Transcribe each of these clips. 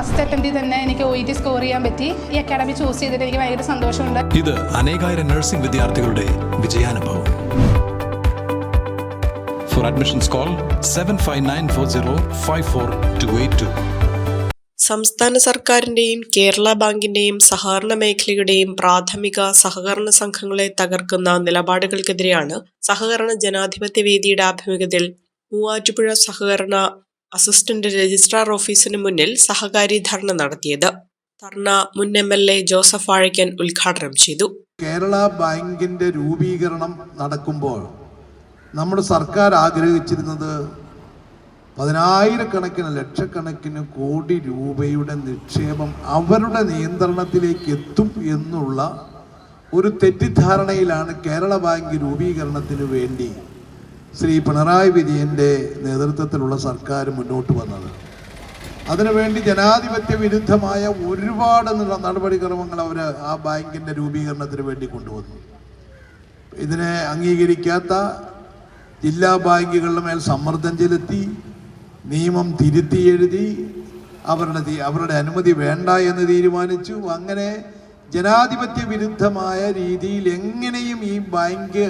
First അറ്റംപ്റ്റിൽ തന്നെ എനിക്ക് OET score ചെയ്യാൻ പറ്റി. ഈ അക്കാഡമി ചൂസ് ചെയ്തിട്ട് എനിക്ക് ഭയങ്കര സന്തോഷമുണ്ട്. ഇത് അനേകായിരം നഴ്സിംഗ് വിദ്യാർത്ഥികളുടെ വിജയാനുഭവം. For admissions call 7594054282. സംസ്ഥാന സർക്കാരിന്റെയും കേരള ബാങ്കിന്റെയും സഹകരണ മേഖലയുടെയും പ്രാഥമിക സഹകരണ സംഘങ്ങളെ തകർക്കുന്ന നിലപാടുകൾക്കെതിരെയാണ് സഹകരണ ജനാധിപത്യ വേദിയുടെ ആഭിമുഖ്യത്തിൽ മൂവാറ്റുപുഴ സഹകരണ അസിസ്റ്റന്റ് രജിസ്ട്രാർ ഓഫീസിന് മുന്നിൽ സഹകാരി ധർണ നടത്തിയത്. ധർണ മുൻ MLA ജോസഫ് വാഴയ്ക്കൻ ഉദ്ഘാടനം ചെയ്തു. കേരള ബാങ്കിന്റെ രൂപീകരണം നടക്കുമ്പോൾ നമ്മുടെ സർക്കാർ ആഗ്രഹിച്ചിരുന്നത് പതിനായിരക്കണക്കിന് ലക്ഷക്കണക്കിന് കോടി രൂപയുടെ നിക്ഷേപം അവരുടെ നിയന്ത്രണത്തിലേക്ക് എത്തും എന്നുള്ള ഒരു തെറ്റിദ്ധാരണയിലാണ് കേരള ബാങ്ക് രൂപീകരണത്തിന് വേണ്ടി ശ്രീ പിണറായി വിജയൻ്റെ നേതൃത്വത്തിലുള്ള സർക്കാർ മുന്നോട്ട് വന്നത്. അതിനുവേണ്ടി ജനാധിപത്യ വിരുദ്ധമായ ഒരുപാട് നടപടിക്രമങ്ങൾ അവർ ആ ബാങ്കിൻ്റെ രൂപീകരണത്തിന് വേണ്ടി കൊണ്ടുവന്നു. ഇതിനെ അംഗീകരിക്കാത്ത ജില്ലാ ബാങ്കുകളുടെ മേൽ സമ്മർദ്ദം ചെലുത്തി, നിയമം തിരുത്തി എഴുതി, അവരുടെ അനുമതി വേണ്ട എന്ന് തീരുമാനിച്ചു. അങ്ങനെ ജനാധിപത്യ വിരുദ്ധമായ രീതിയിൽ എങ്ങനെയും ഈ ബാങ്ക്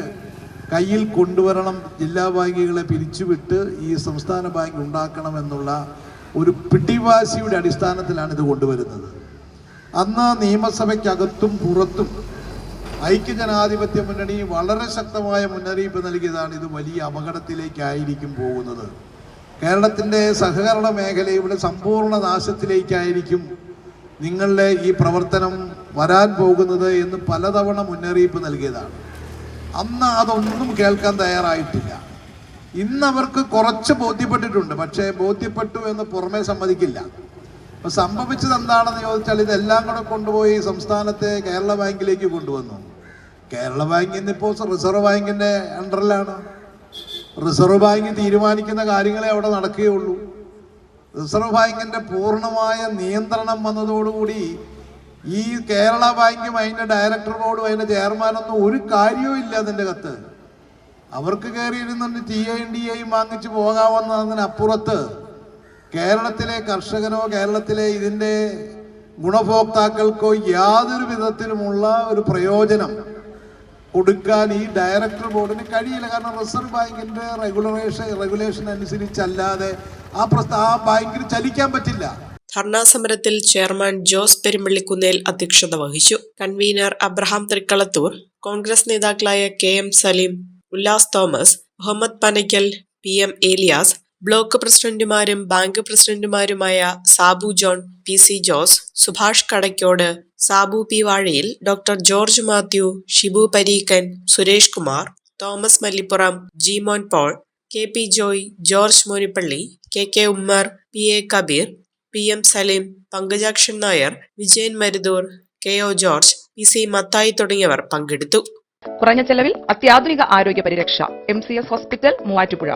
കയ്യിൽ കൊണ്ടുവരണം, ജില്ലാ ബാങ്കുകളെ പിരിച്ചുവിട്ട് ഈ സംസ്ഥാന ബാങ്ക് ഉണ്ടാക്കണമെന്നുള്ള ഒരു പിടിവാശിയുടെ അടിസ്ഥാനത്തിലാണ് ഇത് കൊണ്ടുവരുന്നത്. അന്ന് നിയമസഭയ്ക്കകത്തും പുറത്തും ഐക്യജനാധിപത്യ മുന്നണി വളരെ ശക്തമായ മുന്നറിയിപ്പ് നൽകിയതാണ് ഇത് വലിയ അപകടത്തിലേക്കായിരിക്കും പോകുന്നത്, കേരളത്തിൻ്റെ സഹകരണ മേഖലയുടെ സമ്പൂർണ്ണ നാശത്തിലേക്കായിരിക്കും നിങ്ങളുടെ ഈ പ്രവർത്തനം വരാൻ പോകുന്നത് എന്ന് പലതവണ മുന്നറിയിപ്പ് നൽകിയതാണ്. അന്ന് അതൊന്നും കേൾക്കാൻ തയ്യാറായിട്ടില്ല. ഇന്നവർക്ക് കുറച്ച് ബോധ്യപ്പെട്ടിട്ടുണ്ട്, പക്ഷേ ബോധ്യപ്പെട്ടു എന്ന് പുറമേ സമ്മതിക്കില്ല. അപ്പോൾ സംഭവിച്ചത് എന്താണെന്ന് ചോദിച്ചാൽ ഇതെല്ലാം കൂടെ കൊണ്ടുപോയി സംസ്ഥാനത്തെ കേരള ബാങ്കിലേക്ക് കൊണ്ടുവന്നു. കേരള ബാങ്ക് ഇന്നിപ്പോൾ റിസർവ് ബാങ്കിൻ്റെ അണ്ടറിലാണ്. റിസർവ് ബാങ്ക് തീരുമാനിക്കുന്ന കാര്യങ്ങളെ അവിടെ നടക്കുകയുള്ളൂ. റിസർവ് ബാങ്കിൻ്റെ പൂർണ്ണമായ നിയന്ത്രണം വന്നതോടുകൂടി ഈ കേരള ബാങ്കും അതിൻ്റെ ഡയറക്ടർ ബോർഡും അതിൻ്റെ ചെയർമാനൊന്നും ഒരു കാര്യവും ഇല്ല. അതിൻ്റെ കത്ത് അവർക്ക് കയറിയിരുന്നുണ്ട് TINDAയും വാങ്ങിച്ചു പോകാവുന്നതിനപ്പുറത്ത് കേരളത്തിലെ കർഷകനോ കേരളത്തിലെ ഇതിൻ്റെ ഗുണഭോക്താക്കൾക്കോ യാതൊരു വിധത്തിലുമുള്ള ഒരു പ്രയോജനം കൊടുക്കാൻ ഈ ഡയറക്ടർ ബോർഡിന് കഴിയില്ല. കാരണം റിസർവ് ബാങ്കിൻ്റെ റെഗുലേഷൻ അനുസരിച്ചല്ലാതെ ആ ബാങ്കിന് ചലിക്കാൻ പറ്റില്ല. ധർണാ സമരത്തിൽ ചെയർമാൻ ജോസ് പെരുമ്പള്ളിക്കുന്നേൽ അധ്യക്ഷത വഹിച്ചു. കൺവീനർ അബ്രഹാം തൃക്കളത്തൂർ, കോൺഗ്രസ് നേതാക്കളായ KM Saleem, Ullas Thomas, Muhammad Panackal, PM Elias, block പ്രസിഡന്റുമാരും ബാങ്ക് പ്രസിഡന്റുമാരുമായ Sabu John, PC Jose, Subhash Kadakkode, Sabu P Vazhayil, doctor George Mathew, Shibu Pareekkan, Suresh Kumar, Thomas Mallippuram, G-മോൻ Paul, KP Joy, George Monippally, KK Ummer, PA Kabeer, PM Saleem, Pankajakshan Nair, Vijayan Marudur, KO George, PC Mathai തുടങ്ങിയവർ പങ്കെടുത്തു. കുറഞ്ഞ ചെലവിൽ അത്യാധുനിക ആരോഗ്യ പരിരക്ഷ MCS ഹോസ്പിറ്റൽ മൂവാറ്റുപുഴ.